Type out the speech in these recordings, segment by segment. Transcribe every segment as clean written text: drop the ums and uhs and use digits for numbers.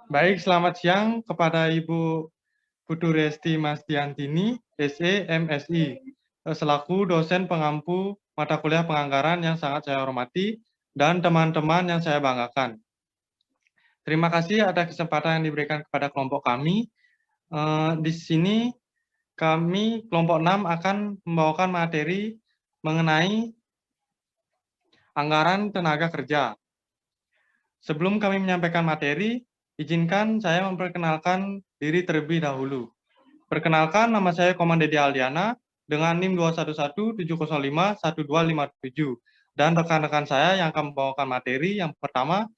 Baik, selamat siang kepada Ibu Putu Resti Masdiantini, SE, MSI, selaku dosen pengampu mata kuliah penganggaran yang sangat saya hormati dan teman-teman yang saya banggakan. Terima kasih atas kesempatan yang diberikan kepada kelompok kami. Di sini kami kelompok 6 akan membawakan materi mengenai anggaran tenaga kerja. Sebelum kami menyampaikan materi, izinkan saya memperkenalkan diri terlebih dahulu. Perkenalkan, nama saya Koman Dedi Aldiana dengan NIM 21170512557 dan rekan-rekan saya yang akan membawakan materi yang pertama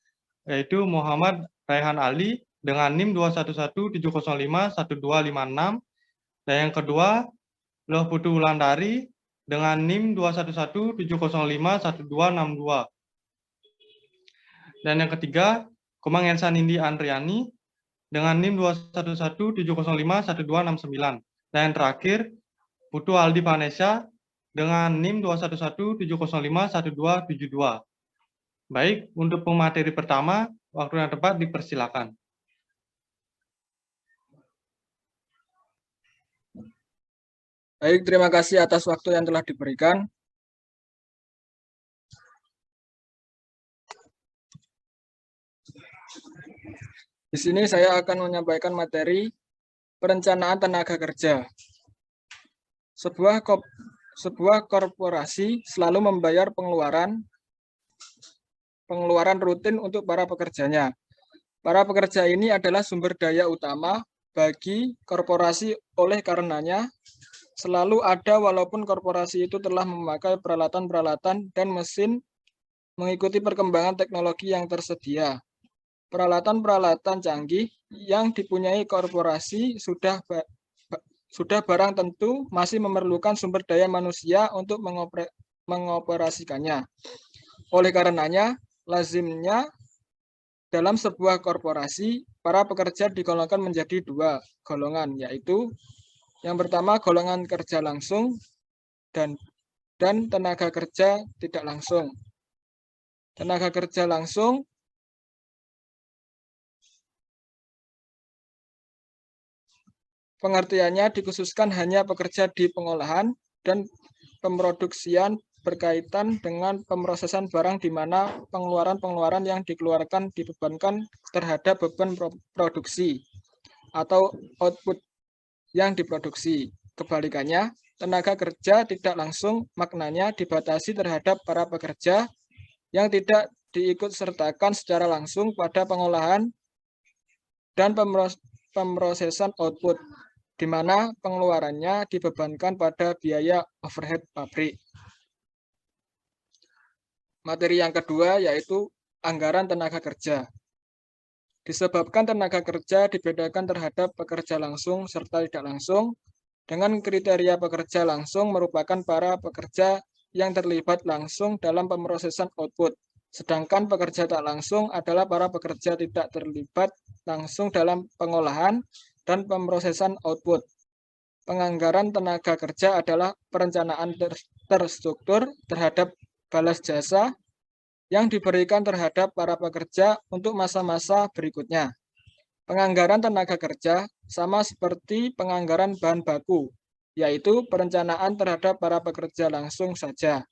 yaitu Muhammad Raihan Ali dengan NIM 21170512556 dan yang kedua Loh Putu Wulandari dengan NIM 21170511262 dan yang ketiga Komang Ensa Nindi Andriani dengan NIM 21170511269 dan yang terakhir Putu Aldi Vanessa dengan NIM 21170511272. Baik, untuk pemateri pertama, waktu yang tepat dipersilakan. Baik, terima kasih atas waktu yang telah diberikan. Di sini saya akan menyampaikan materi perencanaan tenaga kerja. Sebuah korporasi selalu membayar pengeluaran rutin untuk para pekerjanya. Para pekerja ini adalah sumber daya utama bagi korporasi, oleh karenanya selalu ada walaupun korporasi itu telah memakai peralatan-peralatan dan mesin mengikuti perkembangan teknologi yang tersedia. Peralatan-peralatan canggih yang dipunyai korporasi sudah barang tentu masih memerlukan sumber daya manusia untuk mengoperasikannya. Oleh karenanya, lazimnya dalam sebuah korporasi, para pekerja digolongkan menjadi dua golongan, yaitu yang pertama golongan kerja langsung dan tenaga kerja tidak langsung. Tenaga kerja langsung pengertiannya dikhususkan hanya pekerja di pengolahan dan pemroduksian berkaitan dengan pemrosesan barang di mana pengeluaran-pengeluaran yang dikeluarkan dibebankan terhadap beban produksi atau output yang diproduksi. Kebalikannya, tenaga kerja tidak langsung maknanya dibatasi terhadap para pekerja yang tidak diikut sertakan secara langsung pada pengolahan dan pemrosesan output, di mana pengeluarannya dibebankan pada biaya overhead pabrik. Materi yang kedua yaitu anggaran tenaga kerja. Disebabkan tenaga kerja dibedakan terhadap pekerja langsung serta tidak langsung, dengan kriteria pekerja langsung merupakan para pekerja yang terlibat langsung dalam pemrosesan output, sedangkan pekerja tak langsung adalah para pekerja tidak terlibat langsung dalam pengolahan dan pemrosesan output. Penganggaran tenaga kerja adalah perencanaan terstruktur terhadap balas jasa yang diberikan terhadap para pekerja untuk masa-masa berikutnya. Penganggaran tenaga kerja sama seperti penganggaran bahan baku, yaitu perencanaan terhadap para pekerja langsung saja.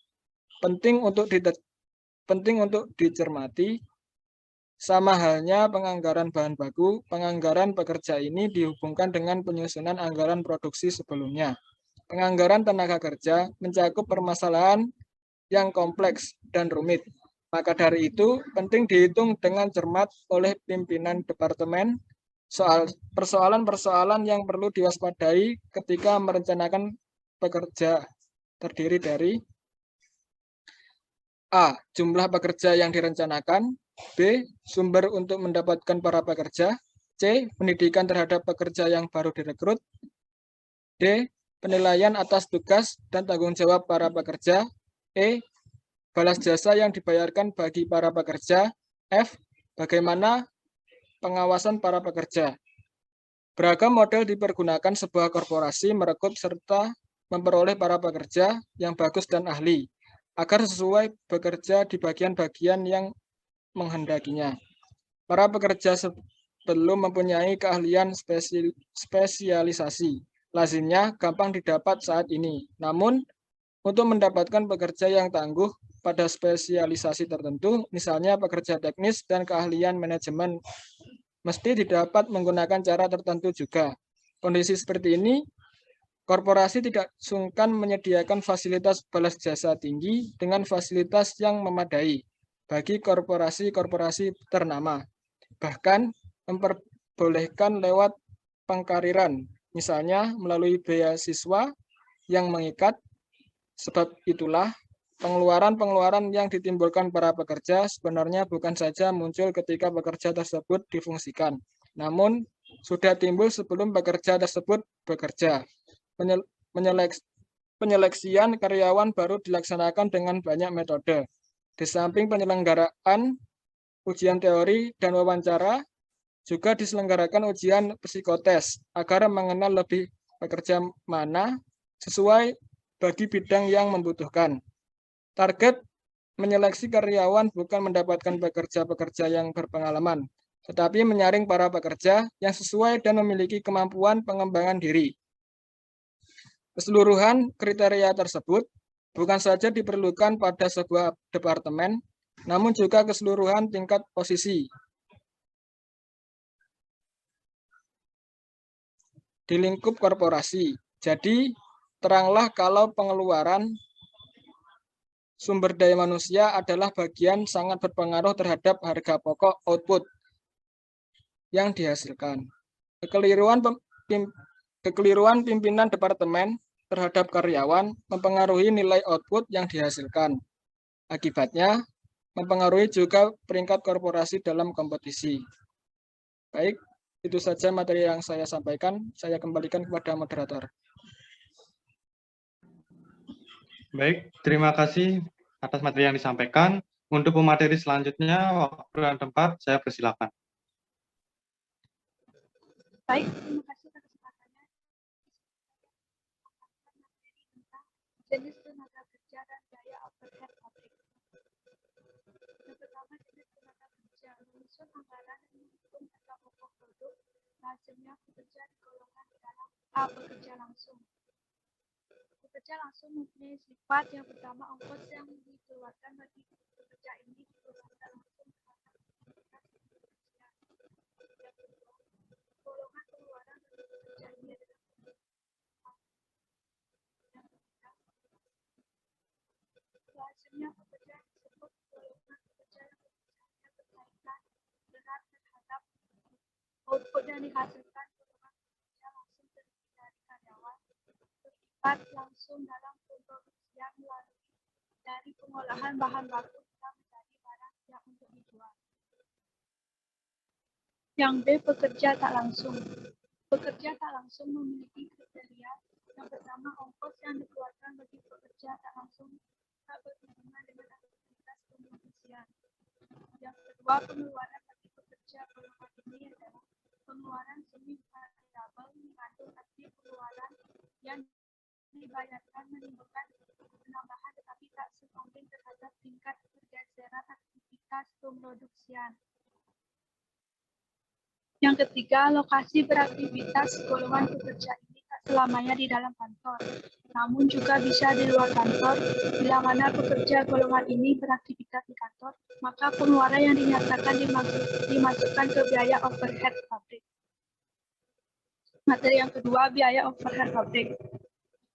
Penting untuk dicermati, sama halnya penganggaran bahan baku, penganggaran pekerja ini dihubungkan dengan penyusunan anggaran produksi sebelumnya. Penganggaran tenaga kerja mencakup permasalahan yang kompleks dan rumit. Maka dari itu, penting dihitung dengan cermat oleh pimpinan departemen persoalan-persoalan yang perlu diwaspadai ketika merencanakan pekerja, terdiri dari A. Jumlah pekerja yang direncanakan, B. Sumber untuk mendapatkan para pekerja, C. Pendidikan terhadap pekerja yang baru direkrut, D. Penilaian atas tugas dan tanggung jawab para pekerja, E. Balas jasa yang dibayarkan bagi para pekerja, F. Bagaimana pengawasan para pekerja. Beragam model dipergunakan sebuah korporasi merekrut serta memperoleh para pekerja yang bagus dan ahli, agar sesuai bekerja di bagian-bagian yang menghendakinya. Para belum mempunyai keahlian spesialisasi. Lazimnya gampang didapat saat ini. Namun, untuk mendapatkan pekerja yang tangguh pada spesialisasi tertentu, misalnya pekerja teknis dan keahlian manajemen, mesti didapat menggunakan cara tertentu juga. Kondisi seperti ini, korporasi tidak sungkan menyediakan fasilitas balas jasa tinggi dengan fasilitas yang memadai bagi korporasi-korporasi ternama. Bahkan memperbolehkan lewat pengkariran, misalnya melalui beasiswa yang mengikat. Sebab itulah, pengeluaran-pengeluaran yang ditimbulkan para pekerja sebenarnya bukan saja muncul ketika pekerja tersebut difungsikan, namun sudah timbul sebelum pekerja tersebut bekerja. Penyeleksian karyawan baru dilaksanakan dengan banyak metode. Di samping penyelenggaraan ujian teori dan wawancara, juga diselenggarakan ujian psikotes agar mengenal lebih pekerja mana sesuai bagi bidang yang membutuhkan. Target menyeleksi karyawan bukan mendapatkan pekerja-pekerja yang berpengalaman, tetapi menyaring para pekerja yang sesuai dan memiliki kemampuan pengembangan diri. Keseluruhan kriteria tersebut bukan saja diperlukan pada sebuah departemen, namun juga keseluruhan tingkat posisi. Di lingkup korporasi. Jadi, teranglah kalau pengeluaran sumber daya manusia adalah bagian sangat berpengaruh terhadap harga pokok output yang dihasilkan. Kekeliruan pimpinan departemen terhadap karyawan mempengaruhi nilai output yang dihasilkan. Akibatnya, mempengaruhi juga peringkat korporasi dalam kompetisi. Baik, itu saja materi yang saya sampaikan. Saya kembalikan kepada moderator. Baik, terima kasih atas materi yang disampaikan. Untuk pemateri selanjutnya, waktu dan tempat saya persilakan. Baik, terima kasih atas kesempatannya. Jenis tenaga kerja dan biaya overhead pabrik. Yang pertama, jenis tenaga kerja. Menyusun anggaran dan menghitung harga pokok produk. Lazimnya pekerja digolongkan di dalam A. Bekerja langsung. Bekerja langsung mempunyai sifat yang pertama, ongkos yang dikeluarkan bagi pekerja ini dikeluarkan langsung terhadap aktivitas pekerja. Yang kedua, golongan pengeluaran bagi pekerja ini adalah yang ketiga, lazimnya pekerja disebut golongan pekerja yang pekerjaannya berkaitan berat terhadap output yang dihasilkan. Golongan pekerja langsung terdiri dari karyawan terlibat langsung dalam pemproduksian melalui dari pengolahan bahan baku hingga menjadi barang siap untuk dijual. Yang B, pekerja tak langsung. Pekerja tak langsung memiliki kriteria. Yang pertama, ongkos yang dikeluarkan bagi pekerja tak langsung tak berhubungan dengan aktivitas pemproduksian. Yang kedua, pengeluaran bagi pekerja golongan ini adalah pengeluaran semi variabel mengandung arti pengeluaran yang dibayarkan menimbulkan penambahan tetapi tak sebanding terhadap tingkat pergeseran aktivitas pemproduksian. Yang ketiga, lokasi beraktivitas golongan pekerja ini tak selamanya di dalam kantor, namun juga bisa di luar kantor. Bila mana pekerja golongan ini beraktivitas di kantor, maka pengeluaran yang dinyatakan dimasukkan ke biaya overhead pabrik. Materi yang kedua, biaya overhead pabrik.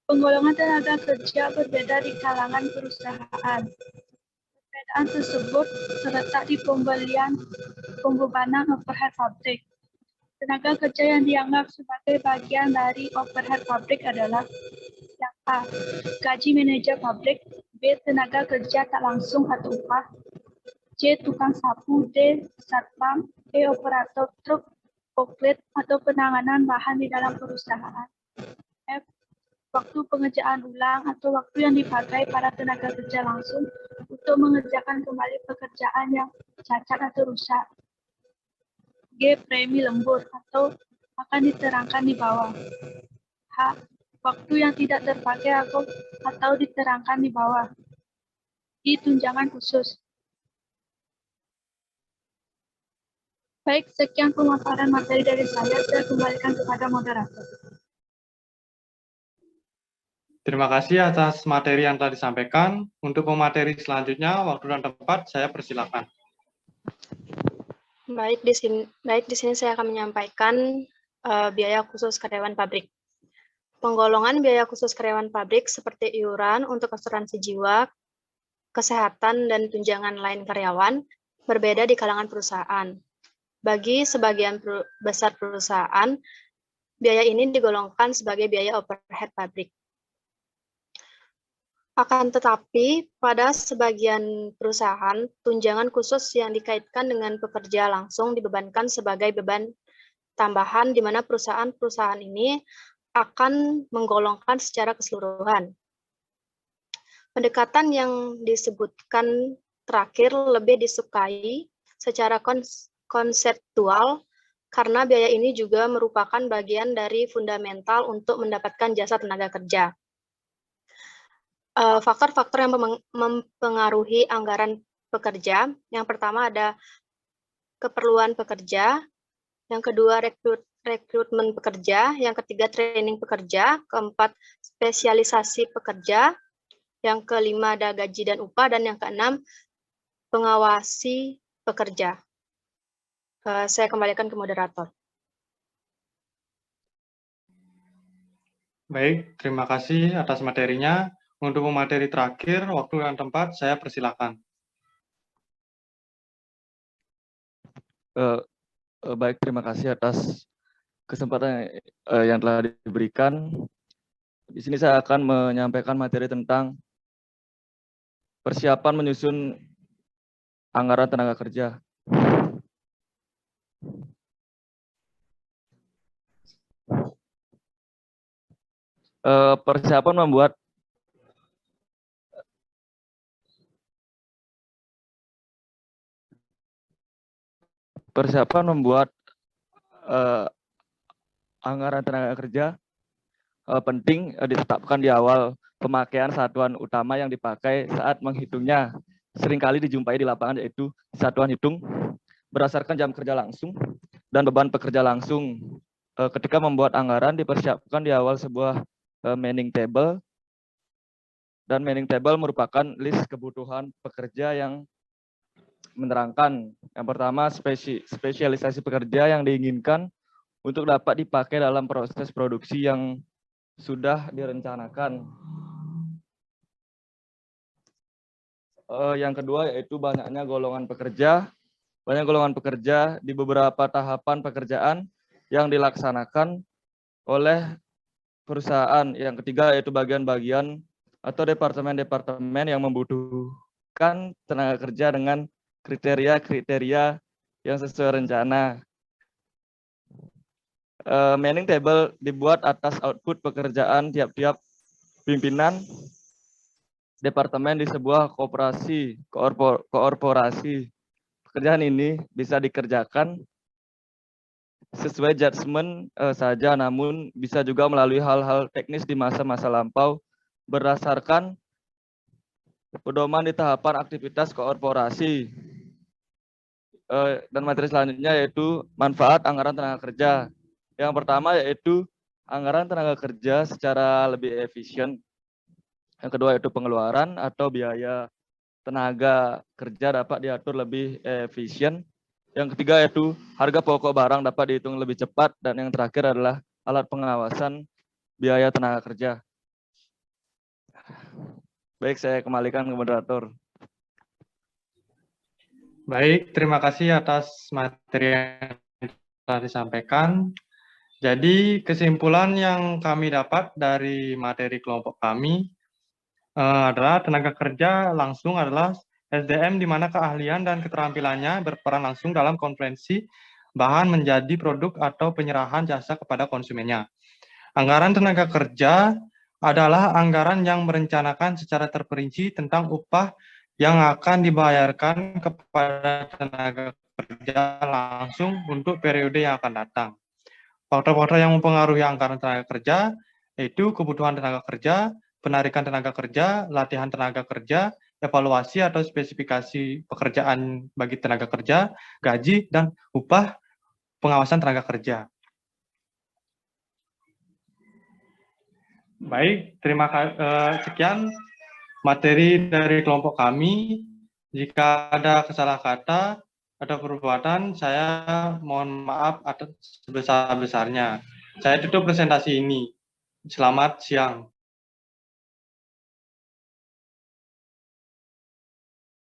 Penggolongan tenaga kerja berbeda di kalangan perusahaan. Perbedaan tersebut terletak di pembebanan overhead pabrik. Tenaga kerja yang dianggap sebagai bagian dari overhead pabrik adalah yang A, gaji manajer pabrik, B, tenaga kerja tak langsung atau upah, C, tukang sapu, D, satpam, E, operator truk, forklift atau penanganan bahan di dalam perusahaan, F, waktu pengerjaan ulang atau waktu yang dipakai para tenaga kerja langsung untuk mengerjakan kembali pekerjaan yang cacat atau rusak. G, premi lembur atau akan diterangkan di bawah. H, waktu yang tidak terpakai atau diterangkan di bawah. I, tunjangan khusus. Baik, sekian pemaparan materi dari saya kembalikan kepada moderator. Terima kasih atas materi yang telah disampaikan. Untuk pemateri selanjutnya, waktu dan tempat saya persilakan. Baik, di sini saya akan menyampaikan biaya khusus karyawan pabrik. Penggolongan biaya khusus karyawan pabrik seperti iuran untuk asuransi jiwa, kesehatan, dan tunjangan lain karyawan berbeda di kalangan perusahaan. Bagi sebagian besar perusahaan, biaya ini digolongkan sebagai biaya overhead pabrik. Akan tetapi, pada sebagian perusahaan, tunjangan khusus yang dikaitkan dengan pekerja langsung dibebankan sebagai beban tambahan, di mana perusahaan-perusahaan ini akan menggolongkan secara keseluruhan. Pendekatan yang disebutkan terakhir lebih disukai secara konseptual, karena biaya ini juga merupakan bagian dari fundamental untuk mendapatkan jasa tenaga kerja. Faktor-faktor yang mempengaruhi anggaran pekerja, yang pertama ada keperluan pekerja, yang kedua rekrutmen pekerja, yang ketiga training pekerja, keempat spesialisasi pekerja, yang kelima ada gaji dan upah, dan yang keenam pengawasi pekerja. Saya kembalikan ke moderator. Baik, terima kasih atas materinya. Untuk pemateri terakhir, waktu dan tempat saya persilakan. Baik, terima kasih atas kesempatan yang telah diberikan. Di sini saya akan menyampaikan materi tentang persiapan menyusun anggaran tenaga kerja. Persiapan membuat anggaran tenaga kerja penting ditetapkan di awal pemakaian satuan utama yang dipakai saat menghitungnya. Seringkali dijumpai di lapangan, yaitu satuan hitung berdasarkan jam kerja langsung dan beban pekerja langsung. Ketika membuat anggaran, dipersiapkan di awal sebuah manning table, dan manning table merupakan list kebutuhan pekerja yang menerangkan yang pertama spesialisasi pekerja yang diinginkan untuk dapat dipakai dalam proses produksi yang sudah direncanakan. Yang kedua yaitu banyaknya golongan pekerja. Banyak golongan pekerja di beberapa tahapan pekerjaan yang dilaksanakan oleh perusahaan. Yang ketiga yaitu bagian-bagian atau departemen-departemen yang membutuhkan tenaga kerja dengan kriteria-kriteria yang sesuai rencana. Manning table dibuat atas output pekerjaan tiap-tiap pimpinan departemen di sebuah korporasi. Pekerjaan ini bisa dikerjakan sesuai judgement saja, namun bisa juga melalui hal-hal teknis di masa-masa lampau berdasarkan pedoman di tahapan aktivitas korporasi. Dan materi selanjutnya yaitu manfaat anggaran tenaga kerja. Yang pertama yaitu anggaran tenaga kerja secara lebih efisien. Yang kedua yaitu pengeluaran atau biaya tenaga kerja dapat diatur lebih efisien. Yang ketiga yaitu harga pokok barang dapat dihitung lebih cepat. Dan yang terakhir adalah alat pengawasan biaya tenaga kerja. Baik, saya kembalikan ke moderator. Baik, terima kasih atas materi yang telah disampaikan. Jadi kesimpulan yang kami dapat dari materi kelompok kami adalah tenaga kerja langsung adalah SDM di mana keahlian dan keterampilannya berperan langsung dalam konferensi bahan menjadi produk atau penyerahan jasa kepada konsumennya. Anggaran tenaga kerja adalah anggaran yang merencanakan secara terperinci tentang upah yang akan dibayarkan kepada tenaga kerja langsung untuk periode yang akan datang. Faktor-faktor yang mempengaruhi anggaran tenaga kerja yaitu kebutuhan tenaga kerja, penarikan tenaga kerja, latihan tenaga kerja, evaluasi atau spesifikasi pekerjaan bagi tenaga kerja, gaji, dan upah pengawasan tenaga kerja. Baik, sekian materi dari kelompok kami. Jika ada kesalah kata atau perbuatan, saya mohon maaf atas sebesar-besarnya. Saya tutup presentasi ini. Selamat siang.